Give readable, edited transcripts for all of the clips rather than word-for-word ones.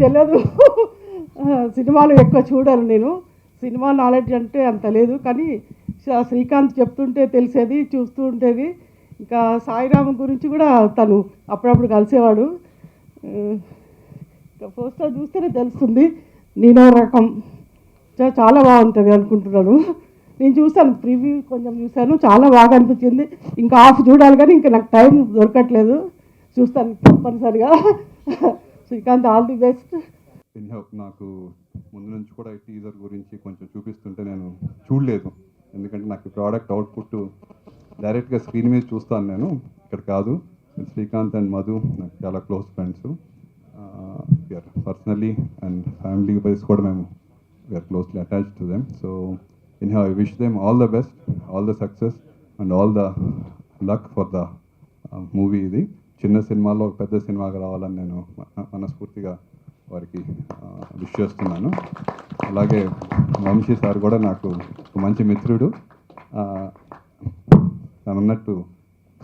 తెలియదు. సినిమాలు ఎక్కువ చూడను నేను. సినిమా నాలెడ్జ్ అంటే అంత లేదు, కానీ శ్రీకాంత్ చెప్తుంటే తెలిసేది, చూస్తూ ఉండేది. ఇంకా సాయిరామ్ గురించి కూడా తను అప్పుడప్పుడు కలిసేవాడు. ఇంకా పోస్టర్ చూస్తేనే తెలుస్తుంది. నేను రకం చాలా బాగుంటుంది అనుకుంటున్నాను. నేను చూసాను, ప్రివ్యూ కొంచెం చూశాను, చాలా బాగా అనిపించింది. ఇంకా హాఫ్ చూడాలి కానీ ఇంకా నాకు టైం దొరకట్లేదు. చూస్తాను తప్పనిసరిగా. Srikanth, all the best. నాకు ముందు నుంచి కూడా టీజర్ గురించి కొంచెం చూపిస్తుంటే నేను చూడలేదు, ఎందుకంటే నాకు ప్రోడక్ట్ అవుట్పుట్ డైరెక్ట్గా స్క్రీన్ మీద చూస్తాను, నేను ఇక్కడ కాదు. శ్రీకాంత్ అండ్ మధు నాకు చాలా close friends, personally and family wise కూడా మేము we are closely attached to them. So anyhow I wish them all the best, all the success and all the luck for the movie. ఇది చిన్న సినిమాలో పెద్ద సినిమాగా రావాలని నేను మనస్ఫూర్తిగా వారికి విష్ చేస్తున్నాను. అలాగే వంశీ సార్ కూడా నాకు ఒక మంచి మిత్రుడు. తను అన్నట్టు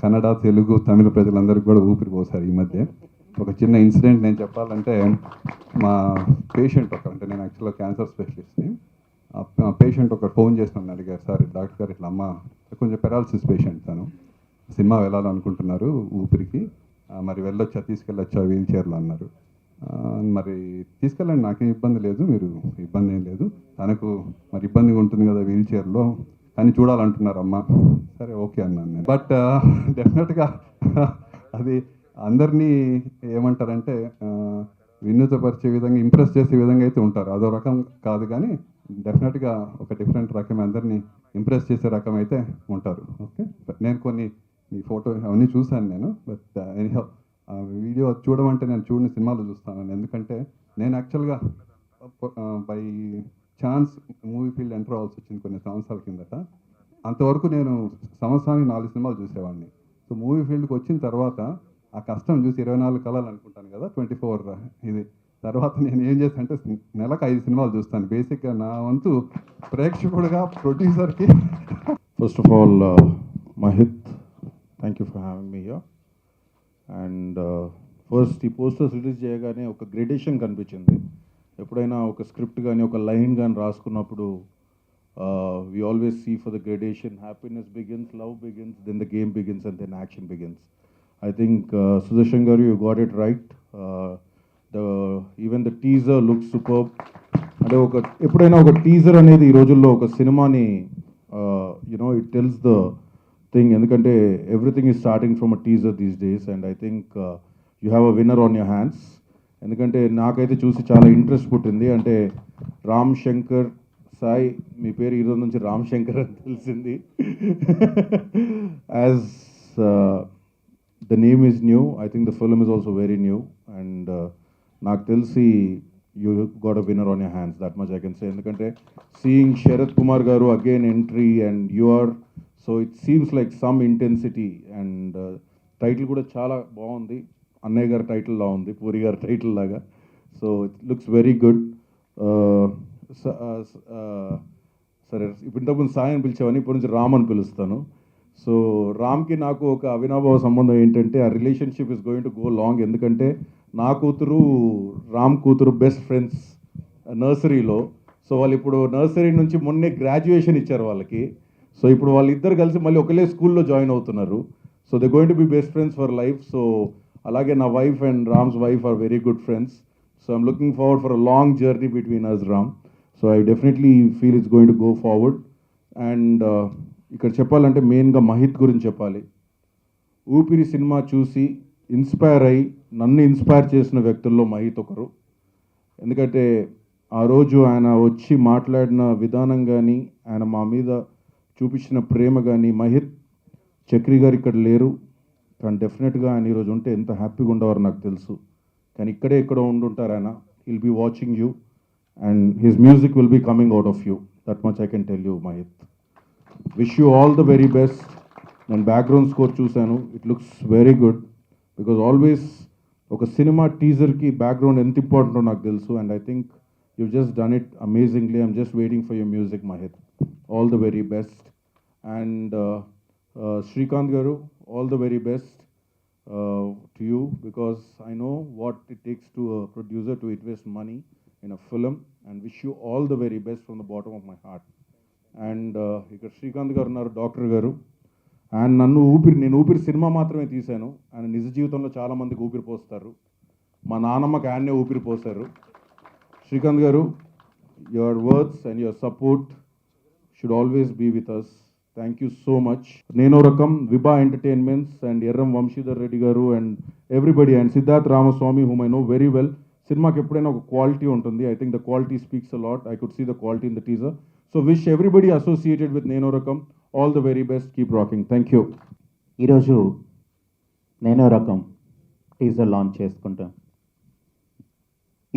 కన్నడ, తెలుగు, తమిళ ప్రజలందరికీ కూడా ఊపిరి పోసారు ఈ మధ్య. ఒక చిన్న ఇన్సిడెంట్ నేను చెప్పాలంటే, మా పేషెంట్ అంటే నేను యాక్చువల్గా క్యాన్సర్ స్పెషలిస్ట్ని. ఆ పేషెంట్ ఒకరు ఫోన్ చేసి నన్ను అడిగారు, సార్ డాక్టర్ గారు ఇట్లా అమ్మ కొంచెం పెరాలసిస్ పేషెంట్, తను సినిమా వెళ్ళాలనుకుంటున్నారు ఊపిరికి, మరి వెళ్ళొచ్చా, తీసుకెళ్ళొచ్చా వీల్ చైర్లో అన్నారు. మరి తీసుకెళ్ళండి, నాకేం ఇబ్బంది లేదు, మీరు ఇబ్బంది ఏం లేదు, తనకు మరి ఇబ్బందిగా ఉంటుంది కదా వీల్ చైర్లో, కానీ చూడాలంటున్నారు అమ్మ. సరే ఓకే అన్నాను నేను. బట్ డెఫినెట్గా అది అందరినీ ఏమంటారంటే వినూతపరిచే విధంగా, ఇంప్రెస్ చేసే విధంగా అయితే ఉంటారు. అదో రకం కాదు, కానీ డెఫినెట్గా ఒక డిఫరెంట్ రకం, అందరినీ ఇంప్రెస్ చేసే రకం అయితే ఉంటారు. ఓకే, నేను కొన్ని ఈ ఫోటో అవన్నీ చూశాను నేను. బట్ ఎనీహౌ వీడియో చూడమంటే నేను చూడని సినిమాలు చూస్తాను, ఎందుకంటే నేను యాక్చువల్గా by chance movie field enter అవ్వాల్సి వచ్చింది కొన్ని సంవత్సరాల కిందట. అంతవరకు నేను సంవత్సరానికి 4 సినిమాలు చూసేవాడిని. సో మూవీ ఫీల్డ్కి వచ్చిన తర్వాత ఆ కష్టం చూసి 24 కళలు అనుకుంటాను కదా, 24 ఇది తర్వాత నేను ఏం చేస్తాను అంటే నెలకు 5 సినిమాలు చూస్తాను. బేసిక్గా నా వంతు ప్రేక్షకుడిగా, ప్రొడ్యూసర్కి. First of all Mahith, thank you for having me here. And first ఈ పోస్టర్స్ రిలీజ్ చేయగానే ఒక గ్రేడేషన్ కనిపించింది. ఎప్పుడైనా ఒక స్క్రిప్ట్ కానీ ఒక లైన్ కానీ రాసుకున్నప్పుడు we always see for the gradation. Happiness begins, love begins, then the game begins and then action begins. I think Sudarshan garu, you got it right. Even the teaser looks super. అంటే ఎప్పుడైనా ఒక teaser అనేది ఈ రోజుల్లో ఒక సినిమాని you know it tells the thing, ఎందుకంటే everything is starting from a teaser these days. And I think you have a winner on your hands. ఎందుకంటే నాకైతే చూసి చాలా ఇంట్రెస్ట్ పుట్టింది. అంటే రామ్ శంకర్ సాయి, మీ పేరు ఈరోజు నుంచి రామ్ శంకర్ అని తెలిసింది. As the name is new, I think the film is also very new. And నాకు తెలిసి you got a winner on your hands, that much I can say. ఎందుకంటే seeing Sarath Kumar garu again entry and you are, so it seems like some intensity. And title కూడా చాలా బాగుంది, అన్నయ్య గారి టైటిల్లా ఉంది, పూరి గారి టైటిల్ లాగా. So it looks very good. సరే, ఇప్పుడు ఇంతకుముందు సాయి అని పిలిచేవాడిని, ఇప్పటి నుంచి రామ్ అని పిలుస్తాను. సో రామ్కి నాకు ఒక అవినాభావ సంబంధం ఏంటంటే, ఆ relationship is going to go long. ఎందుకంటే నా కూతురు రామ్ కూతురు బెస్ట్ ఫ్రెండ్స్ నర్సరీలో. సో వాళ్ళు ఇప్పుడు నర్సరీ నుంచి మొన్నే గ్రాడ్యుయేషన్ ఇచ్చారు వాళ్ళకి. సో ఇప్పుడు వాళ్ళిద్దరు కలిసి మళ్ళీ ఒకలే స్కూల్లో జాయిన్ అవుతున్నారు. So they going to be best friends for life. So అలాగే నా wife and Ram's wife are very good friends. So I'm looking forward for a long journey between us, Ram. So I definitely feel it's going to go forward. And ఇక్కడ చెప్పాలంటే మెయిన్గా మహిత్ గురించి చెప్పాలి. ఊపిరి cinema చూసి inspire అయ్యి నన్ను ఇన్స్పైర్ చేసిన వ్యక్తుల్లో మహిత్ ఒకరు. ఎందుకంటే ఆ రోజు ఆయన వచ్చి మాట్లాడిన విధానం కానీ, ఆయన మా మీద చూపించిన ప్రేమ కానీ, మహిత్ చక్రి గారు ఇక్కడ లేరు, కానీ డెఫినెట్గా ఆయన ఈరోజు ఉంటే ఎంత హ్యాపీగా ఉండేవారు నాకు తెలుసు. కానీ ఇక్కడే ఎక్కడో ఉండుంటారు ఆయన. Will be watching you and his music will be coming out of you, that much I can tell you Mahith. Wish you all the very best. నేను బ్యాక్గ్రౌండ్ స్కోర్ చూశాను, it looks very good. Because always ఒక సినిమా టీజర్కి background ఎంత ఇంపార్టెంటో నాకు తెలుసు. And I think you just done it amazingly. I'm just waiting for your music Mahith. All the very best. And Srikanth గారు, all the very best. to you because I know what it takes to a producer to invest money in a film, and wish you all the very best from the bottom of my heart. And ఇక్కడ శ్రీకాంత్ గారు ఉన్నారు, doctor గారు. ఆయన నేను ఊపిరి cinema మాత్రమే తీశాను, ఆయన నిజ జీవితంలో చాలామందికి ఊపిరి పోస్తారు. మా నాన్నమ్మకి ఆయన్నే ఊపిరి పోశారు. Srikanth garu, your words and your support should always be with us. Thank you so much. Nenu Rakam Vibha entertainments and Erram Vamsidhar Reddy garu and everybody and Siddharth Ramaswamy whom I know very well. సినిమాకి ఎప్పుడైనా ఒక క్వాలిటీ ఉంటుంది. I think the quality speaks a lot. I could see the quality in the teaser. So wish everybody associated with Nenu Rakam all the very best. Keep rocking. Thank you. ఈరోజు నేనో రకం teaser launch చేసుకుంటాం.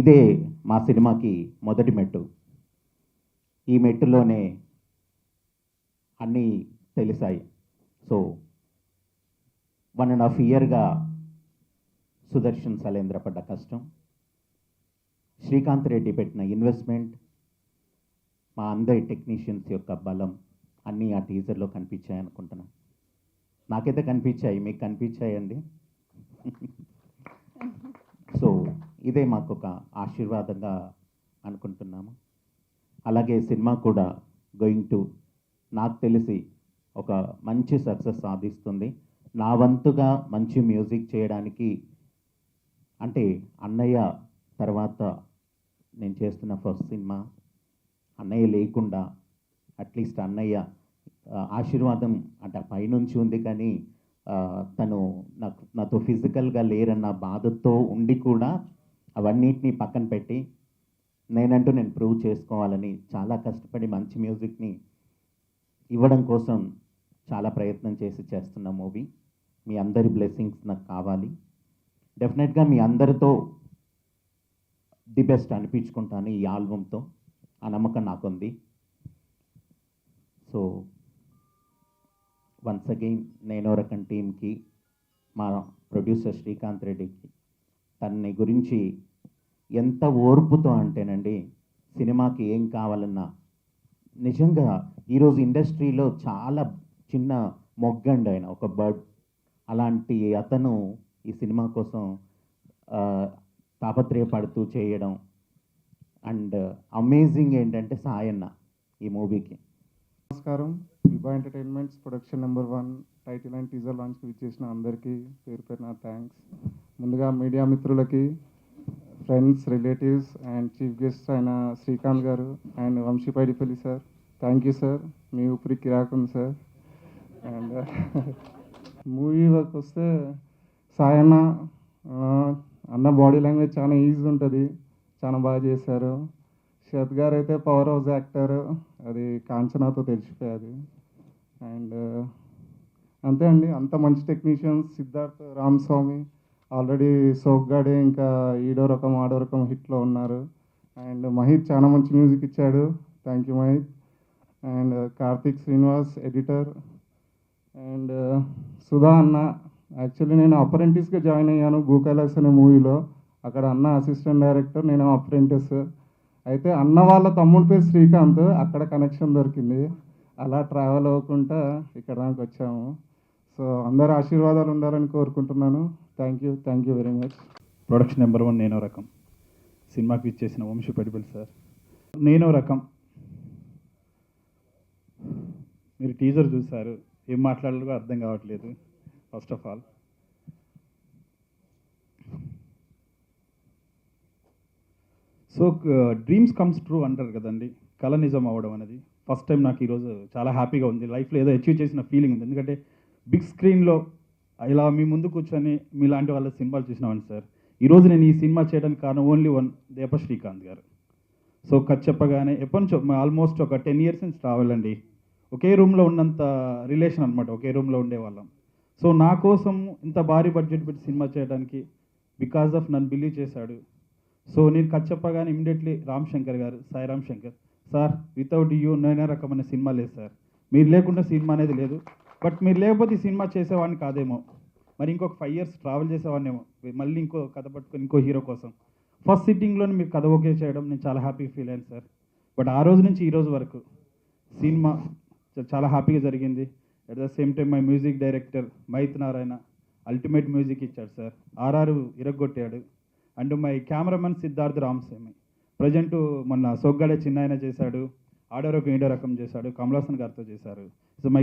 ఇదే మా సినిమాకి మొదటి మెట్టు. ఈ మెట్టులోనే అన్నీ తెలిసాయి. సో 1.5 ఇయర్గా సుదర్శన్ సలేంద్ర పడ్డ కష్టం, శ్రీకాంత్ రెడ్డి పెట్టిన ఇన్వెస్ట్మెంట్, మా అందరి టెక్నీషియన్స్ యొక్క బలం అన్నీ ఆ టీజర్లో కనిపించాయి అనుకుంటున్నాను. నాకైతే కనిపించాయి, మీకు కనిపించాయండి. సో ఇదే మాకు ఒక ఆశీర్వాదంగా అనుకుంటున్నాము. అలాగే సినిమా కూడా గోయింగ్ టు నాకు తెలిసి ఒక మంచి సక్సెస్ సాధిస్తుంది. నా వంతుగా మంచి మ్యూజిక్ చేయడానికి, అంటే అన్నయ్య తర్వాత నేను చేస్తున్న ఫస్ట్ సినిమా. అన్నయ్య లేకుండా అట్లీస్ట్ అన్నయ్య ఆశీర్వాదం అంటే పైనుంచి ఉంది, కానీ తను నాతో ఫిజికల్గా లేరన్న బాధతో ఉండి కూడా అవన్నిటినీ పక్కన పెట్టి నేను ప్రూవ్ చేసుకోవాలని చాలా కష్టపడి మంచి మ్యూజిక్ని ఇవ్వడం కోసం చాలా ప్రయత్నం చేస్తున్న మూవీ. మీ అందరి బ్లెస్సింగ్స్ నాకు కావాలి. డెఫినెట్గా మీ అందరితో ది బెస్ట్ అనిపించుకుంటాను ఈ ఆల్బమ్తో. ఆ నమ్మకం నాకుంది. సో వన్స్ అగైన్ నేనో రకం టీమ్కి, మా ప్రొడ్యూసర్ శ్రీకాంత్ రెడ్డికి, తన్ని గురించి ఎంత ఓర్పుతో అంటేనండి, సినిమాకి ఏం కావాలన్నా నిజంగా ఈరోజు ఇండస్ట్రీలో చాలా చిన్న మొగ్గండి ఆయన, ఒక బర్డ్. అలాంటి అతను ఈ సినిమా కోసం తాపత్రయపడుతూ చేయడం. అండ్ అమేజింగ్ ఏంటంటే సాయన్న ఈ మూవీకి. నమస్కారం. Vibha entertainments production number 1 title and teaser లాంచ్కి విచ్చేసిన అందరికీ పేరు పేరున థ్యాంక్స్. ముందుగా మీడియా మిత్రులకి, friends, relatives and chief guest అయిన Srikanth garu and Vamsi Paidipally sir, thank you sir. మీ ఊపిరి కిరాకుంది సార్. అండ్ మూవీ వర్క్ వస్తే సాయన్న అన్న బాడీ లాంగ్వేజ్ చాలా ఈజీ ఉంటుంది, చాలా బాగా చేశారు. శరత్ గారు అయితే పవర్ హౌస్ యాక్టర్, అది కాంచనాతో తెలిసిపోయేది. అండ్ అంతే అండి, అంత మంచి టెక్నీషియన్స్. సిద్ధార్థ్ రామస్వామి ఆల్రెడీ సోగ్గాడే, ఇంకా ఈడో రకం ఆడో రకం హిట్లో ఉన్నారు. అండ్ మహిత్ చాలా మంచి మ్యూజిక్ ఇచ్చాడు, thank you Mahith. And Karthik Srinivas editor. And Sudha అన్న, యాక్చువల్లీ నేను అప్రెంటిస్గా జాయిన్ అయ్యాను భూకైలాస్ అనే మూవీలో. అక్కడ అన్న అసిస్టెంట్ డైరెక్టర్, నేను అప్రెంటిస్. అయితే అన్న వాళ్ళ తమ్ముడి పేరు శ్రీకాంత్, అక్కడ కనెక్షన్ దొరికింది. అలా ట్రావెల్ అవ్వకుండా ఇక్కడ దాకా వచ్చాము. సో అందరి ఆశీర్వాదాలు ఉండాలని కోరుకుంటున్నాను. Thank you very much. Production number 1 నేనో రకం సినిమాకి ఇచ్చేసిన వంశీపైడిపల్లి సార్. నేనో రకం మీరు టీజర్ చూశారు, ఏం మాట్లాడాలో అర్థం కావట్లేదు. First of all so dreams comes true అంటారు కదండి, కళ నిజం అవ్వడం అనేది ఫస్ట్ టైం నాకు ఈరోజు చాలా హ్యాపీగా ఉంది. లైఫ్లో ఏదో అచీవ్ చేసిన ఫీలింగ్ ఉంది. ఎందుకంటే బిగ్ స్క్రీన్లో ఇలా మీ ముందు కూర్చొని మీలాంటి వాళ్ళ సినిమాలు చూసినామండి సార్. ఈరోజు నేను ఈ సినిమా చేయడానికి కారణం ఓన్లీ వన్, దేప శ్రీకాంత్ గారు. సో చెప్పగానే ఎప్పటి నుంచో ఆల్మోస్ట్ ఒక 10 years నుంచి ట్రావెల్ అండి. ఒకే రూమ్లో ఉన్నంత రిలేషన్ అనమాట, ఒకే రూమ్లో ఉండేవాళ్ళం. సో నా కోసం ఇంత భారీ బడ్జెట్ పెట్టి సినిమా చేయడానికి బికాజ్ ఆఫ్ నన్ను బిలీవ్ చేశాడు. సో నేను చెప్పగానే ఇమ్మీడియట్లీ రామ్ శంకర్ గారు, Sai Ram Shankar sir, without you నేనే రకమైన సినిమా లేదు సార్, మీరు లేకుండా సినిమా అనేది లేదు. బట్ మీరు లేకపోతే ఈ సినిమా చేసేవాడిని కాదేమో, మరి ఇంకొక 5 years ట్రావెల్ చేసేవాడినేమో, మళ్ళీ ఇంకో కథ పట్టుకొని ఇంకో హీరో కోసం. ఫస్ట్ సిట్టింగ్లోనే మీరు కథ ఓకే చేయడం నేను చాలా హ్యాపీగా ఫీల్ అయ్యాను సార్. బట్ ఆ రోజు నుంచి ఈ రోజు వరకు సినిమా చాలా హ్యాపీగా జరిగింది. At the same time my music director Mahith Narayan, ultimate music ఇచ్చాడు సార్. ఆర్ఆర్ ఇరగొట్టాడు. And my cameraman Siddharth Ramaswamy present మొన్న సొగ్గాడే చిన్నాయన చేశాడు, ఆడో రకం ఈడో రకం చేశాడు, కమలాసన్ గారితో చేశారు. సో మై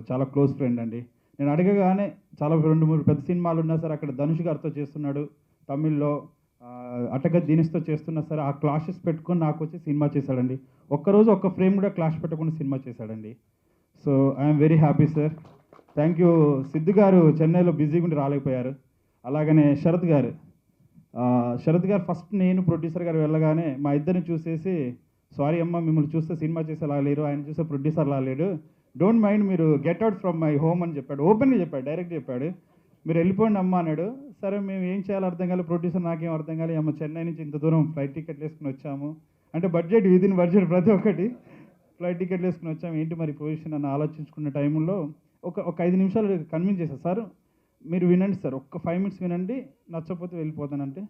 చాలా క్లోజ్ ఫ్రెండ్ అండి. నేను అడగగానే చాలా 2-3 పెద్ద సినిమాలు ఉన్నా సరే అక్కడ ధనుష్ గారితో చేస్తున్నాడు, తమిళ్లో అటక దీనిస్తో చేస్తున్నా సరే ఆ క్లాషెస్ పెట్టుకొని నాకు వచ్చి సినిమా చేశాడండి. ఒక్కరోజు ఒక్క ఫ్రేమ్ కూడా క్లాష్ పెట్టకుండా సినిమా చేశాడండి. So I'm very happy sir. Thank you. Siddhu గారు చెన్నైలో బిజీగా ఉండి రాలేకపోయారు. అలాగనే శరత్ గారు ఫస్ట్ నేను ప్రొడ్యూసర్ గారు వెళ్ళగానే మా ఇద్దరిని చూసేసి, సారీ అమ్మ మిమ్మల్ని చూస్తే సినిమా చేసేలా లేరు, ఆయన చూస్తే ప్రొడ్యూసర్లా లేడు, డోంట్ మైండ్ మీరు get out from my home అని చెప్పాడు. ఓపెన్గా చెప్పాడు, డైరెక్ట్ చెప్పాడు. మీరు వెళ్ళిపోండి అమ్మ అన్నాడు. సరే మేము ఏం చేయాలో అర్థం కాలేదు, ప్రొడ్యూసర్ నాకేం అర్థం కాలేదు. అమ్మ చెన్నై నుంచి ఇంత దూరం ఫ్లైట్ టికెట్లు వేసుకుని వచ్చాము అంటే బడ్జెట్ విదిన్ బడ్జెట్ ప్రతి ఒక్కటి ఫ్లైట్ టికెట్లు వేసుకుని వచ్చాము, ఏంటి మరి పొజిషన్ అని ఆలోచించుకున్న టైంలో ఒక 5 నిమిషాలు కన్విన్స్ చేశారు. సార్ మీరు వినండి సార్, ఒక్క 5 minutes వినండి, నచ్చకపోతే వెళ్ళిపోతానంటే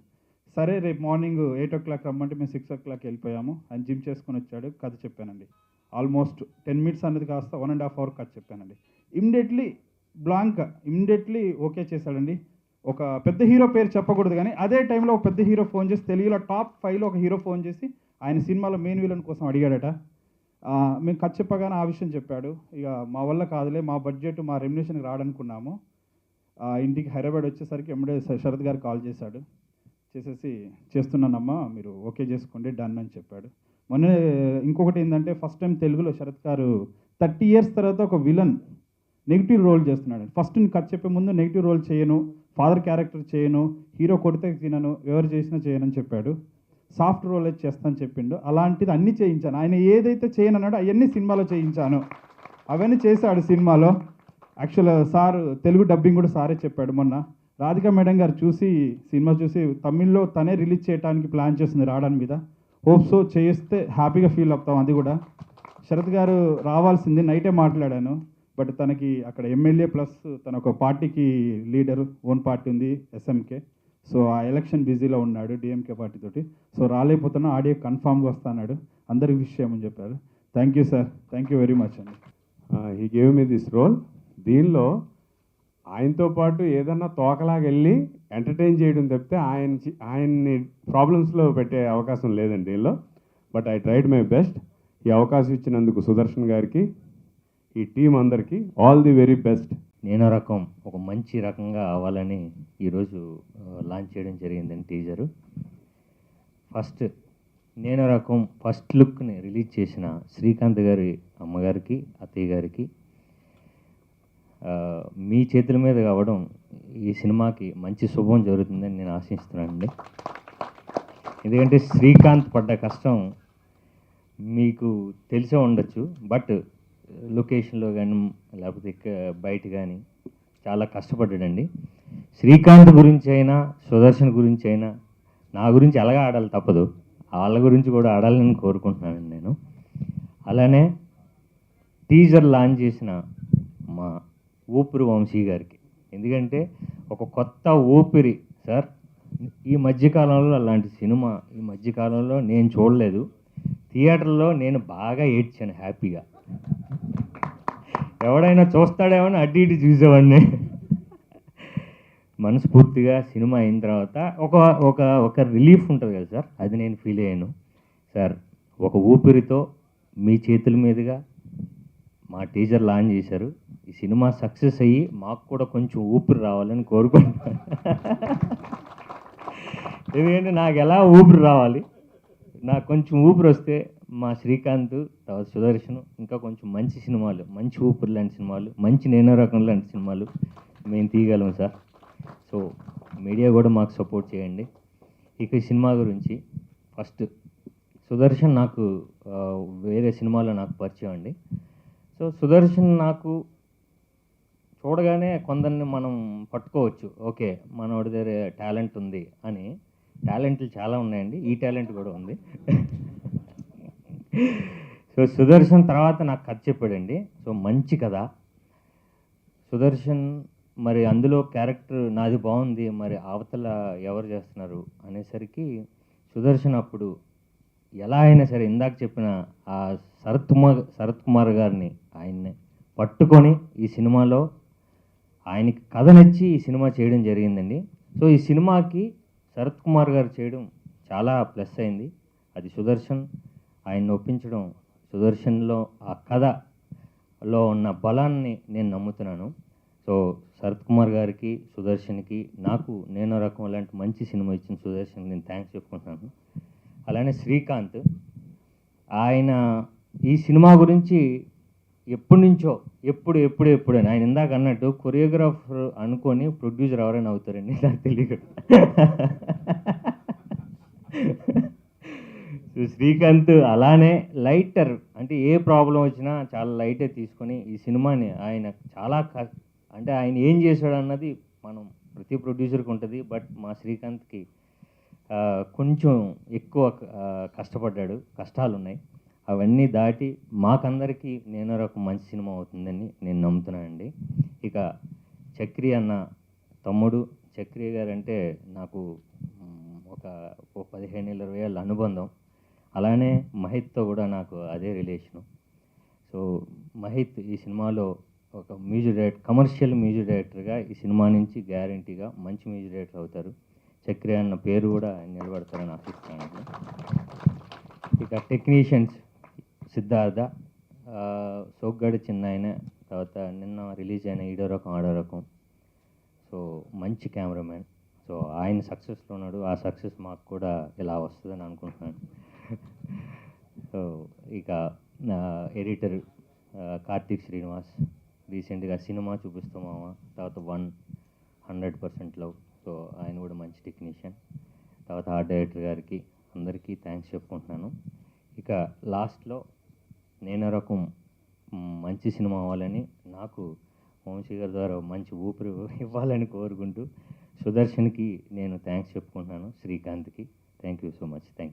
సరే రేపు మార్నింగ్ 8 o'clock రమ్మంటే మేము 6 o'clock వెళ్ళిపోయాము. ఆయన జిమ్ చేసుకొని వచ్చాడు, కథ చెప్పానండి. ఆల్మోస్ట్ 10 minutes అనేది కాస్త 1.5 hour కథ చెప్పానండి. ఇమ్మీడియట్లీ ఓకే చేశాడండి. ఒక పెద్ద హీరో పేరు చెప్పకూడదు కానీ అదే టైంలో ఒక పెద్ద హీరో ఫోన్ చేసి, తెలుగులో టాప్ 5లో ఒక హీరో ఫోన్ చేసి ఆయన సినిమాలో మెయిన్ విలన్ కోసం అడిగాడట. మేము కథ చెప్పగానే ఆ విషయం చెప్పాడు. ఇక మా వల్ల కాదులే, మా బడ్జెట్ మా రెమ్యునేషన్కి రాడనుకున్నాము. ఇంటికి హైదరాబాద్ వచ్చేసరికి ఎమ్మడే శరత్ గారు కాల్ చేశాడు. చేసేసి చేస్తున్నానమ్మా మీరు ఓకే చేసుకోండి డన్ అని చెప్పాడు. మొన్న ఇంకొకటి ఏంటంటే ఫస్ట్ టైం తెలుగులో శరత్ గారు 30 years తర్వాత ఒక విలన్ నెగిటివ్ రోల్ చేస్తున్నాడు. ఫస్ట్ నేను కథ చెప్పే ముందు నెగిటివ్ రోల్ చేయను, ఫాదర్ క్యారెక్టర్ చేయను, హీరో కొడితే తినను, ఎవరు చేసినా చేయనని చెప్పాడు. సాఫ్ట్ రోల్ అయితే చేస్తాను చెప్పిండు. అలాంటిది అన్నీ చేయించాను. ఆయన ఏదైతే చేయనన్నాడో అవన్నీ సినిమాలో చేయించాను. అవన్నీ చేశాడు సినిమాలో. యాక్చువల్ సార్ తెలుగు డబ్బింగ్ కూడా సారే చెప్పాడు. మొన్న రాధికా మేడం గారు సినిమా చూసి తమిళ్లో తనే రిలీజ్ చేయడానికి ప్లాన్ చేస్తుంది రావడానికి మీద. హోప్ సో చేస్తే హ్యాపీగా ఫీల్ అవుతాం. అది కూడా శరత్ గారు రావాల్సింది, నైటే మాట్లాడాను. బట్ తనకి అక్కడ ఎమ్మెల్యే ప్లస్ తన ఒక పార్టీకి లీడర్, ఓన్ పార్టీ ఉంది ఎస్ఎంకే. సో ఆ ఎలక్షన్ బిజీలో ఉన్నాడు డిఎంకే పార్టీ తోటి. సో రాలేకపోతున్నా, ఆడియో కన్ఫామ్గా వస్తాడు, అందరికి విష్ చేయమని చెప్పారు. Thank you sir, thank you very much అండి. He gave me this role. దీనిలో ఆయనతో పాటు ఏదన్నా తోకలాగా వెళ్ళి ఎంటర్టైన్ చేయడం తప్పితే ఆయన్ని ప్రాబ్లమ్స్లో పెట్టే అవకాశం లేదండి దీనిలో. But I tried my best. ఈ అవకాశం ఇచ్చినందుకు సుదర్శన్ గారికి, ఈ టీం అందరికీ ఆల్ ది వెరీ బెస్ట్. నేను రకం ఒక మంచి రకంగా అవ్వాలని ఈరోజు లాంచ్ చేయడం జరిగిందండి టీజరు. ఫస్ట్ నేను రకం ఫస్ట్ లుక్ని రిలీజ్ చేసిన శ్రీకాంత్ గారి అమ్మగారికి, అత్తయ్య గారికి మీ చేతుల మీద కావడం ఈ సినిమాకి మంచి శుభం జరుగుతుందని నేను ఆశిస్తున్నానండి. ఎందుకంటే శ్రీకాంత్ పడ్డ కష్టం మీకు తెలిసే ఉండొచ్చు. బట్ లొకేషన్లో కానీ లేకపోతే బయట కానీ చాలా కష్టపడ్డాడండి. శ్రీకాంత్ గురించి అయినా సుదర్శన్ గురించి అయినా నా గురించి అలాగే ఆడాలి తప్పదు, వాళ్ళ గురించి కూడా ఆడాలని కోరుకుంటున్నానండి నేను. అలానే టీజర్ లాంచ్ చేసిన మా ఊపిరి వంశీ గారికి, ఎందుకంటే ఒక కొత్త ఊపిరి సార్. ఈ మధ్యకాలంలో అలాంటి సినిమా ఈ మధ్యకాలంలో నేను చూడలేదు. థియేటర్లో నేను బాగా ఏడ్చాను హ్యాపీగా. ఎవడైనా చూస్తాడేమని అడ్డు ఇటు చూసేవాడిని. మనస్ఫూర్తిగా సినిమా అయిన తర్వాత ఒక రిలీఫ్ ఉంటుంది కదా సార్, అది నేను ఫీల్ అయ్యాను సార్. ఒక ఊపిరితో మీ చేతుల మీదుగా మా టీజర్ లాంచ్ చేశారు. ఈ సినిమా సక్సెస్ అయ్యి మాకు కూడా కొంచెం ఊపిరి రావాలని కోరుకుంటున్నాను. ఎందుకంటే నాకు ఎలా ఊపిరి రావాలి, నాకు కొంచెం ఊపిరి వస్తే మా శ్రీకాంత్, తర్వాత సుదర్శన్ ఇంకా కొంచెం మంచి సినిమాలు, మంచి ఊపిరి లాంటి సినిమాలు, మంచి నేనో రకం లాంటి సినిమాలు మేము తీయగలం సార్. సో మీడియా కూడా మాకు సపోర్ట్ చేయండి. ఇక ఈ సినిమా గురించి ఫస్ట్ సుదర్శన్ నాకు వేరే సినిమాలో నాకు పరిచయం అండి. సో సుదర్శన్ నాకు చూడగానే కొందరిని మనం పట్టుకోవచ్చు, ఓకే మనోడి దగ్గర టాలెంట్ ఉంది అని. టాలెంట్లు చాలా ఉన్నాయండి, ఈ టాలెంట్ కూడా ఉంది. సో సుదర్శన్ తర్వాత నాకు కథ చెప్పాడండి. సో మంచి కథ సుదర్శన్. మరి అందులో క్యారెక్టర్ నాది బాగుంది, మరి అవతల ఎవరు చేస్తున్నారు అనేసరికి సుదర్శన్ అప్పుడు ఎలా అయినా సరే ఇందాక చెప్పిన ఆ శరత్ కుమార్ గారిని ఆయన్ని పట్టుకొని ఈ సినిమాలో ఆయనకి కథ నచ్చి ఈ సినిమా చేయడం జరిగిందండి. సో ఈ సినిమాకి శరత్ కుమార్ గారు చేయడం చాలా ప్లస్ అయింది. అది సుదర్శన్ ఆయన్ని ఒప్పించడం, సుదర్శన్లో ఆ కథలో ఉన్న బలాన్ని నేను నమ్ముతున్నాను. సో శరత్ కుమార్ గారికి, సుదర్శన్కి, నాకు నేను రకం లాంటి మంచి సినిమా ఇచ్చిన సుదర్శన్కి నేను థ్యాంక్స్ చెప్పుకుంటున్నాను. అలానే శ్రీకాంత్, ఆయన ఈ సినిమా గురించి ఎప్పటి నుంచో ఎప్పుడు ఆయన ఇందాక అన్నట్టు కొరియోగ్రాఫర్ అనుకొని ప్రొడ్యూసర్ ఎవరైనా అవుతారండి, నాకు తెలియదు. శ్రీకాంత్ అలానే లైటర్, అంటే ఏ ప్రాబ్లం వచ్చినా చాలా లైటే తీసుకొని ఈ సినిమాని ఆయన చాలా అంటే ఆయన ఏం చేశాడు అన్నది మనం ప్రతి ప్రొడ్యూసర్కి ఉంటుంది. బట్ మా శ్రీకాంత్కి కొంచెం ఎక్కువ కష్టపడ్డాడు, కష్టాలు ఉన్నాయి. అవన్నీ దాటి మాకందరికీ నేను ఒక మంచి సినిమా అవుతుందని నేను నమ్ముతున్నానండి. ఇక చక్రి అన్న తమ్ముడు, చక్రి గారు అంటే నాకు ఒక 15-20 ఏళ్ళ అనుబంధం. అలానే మహిత్తో కూడా నాకు అదే రిలేషను. సో మహిత్ ఈ సినిమాలో ఒక మ్యూజిక్ డైరెక్టర్, కమర్షియల్ మ్యూజిక్ డైరెక్టర్గా ఈ సినిమా నుంచి గ్యారంటీగా మంచి మ్యూజిక్ డైరెక్టర్ అవుతారు. చక్రి అన్న పేరు కూడా నిలబడతారని ఆశిస్తున్నాను. ఇక టెక్నీషియన్స్ సిద్ధార్థ, సోగ్గాడి చిన్నాయన, తర్వాత నిన్న రిలీజ్ అయిన ఈడో రకం ఆడో రకం. సో మంచి కెమెరామ్యాన్. సో ఆయన సక్సెస్లో ఉన్నాడు, ఆ సక్సెస్ మాకు కూడా ఇలా వస్తుందని అనుకుంటున్నాను. సో ఇక ఎడిటర్ కార్తీక్ శ్రీనివాస్, రీసెంట్గా సినిమా చూపిస్తామా, తర్వాత 100% లవ్. సో ఆయన కూడా మంచి టెక్నీషియన్. తర్వాత ఆర్ట్ డైరెక్టర్ గారికి అందరికీ థ్యాంక్స్ చెప్పుకుంటున్నాను. ఇక లాస్ట్లో నేను రకం మంచి సినిమా అవ్వాలని, నాకు వంశీ గారి ద్వారా మంచి ఊపిరి ఇవ్వాలని కోరుకుంటూ సుదర్శన్కి నేను థ్యాంక్స్ చెప్పుకుంటున్నాను, శ్రీకాంత్కి. Thank you so much. Thank you.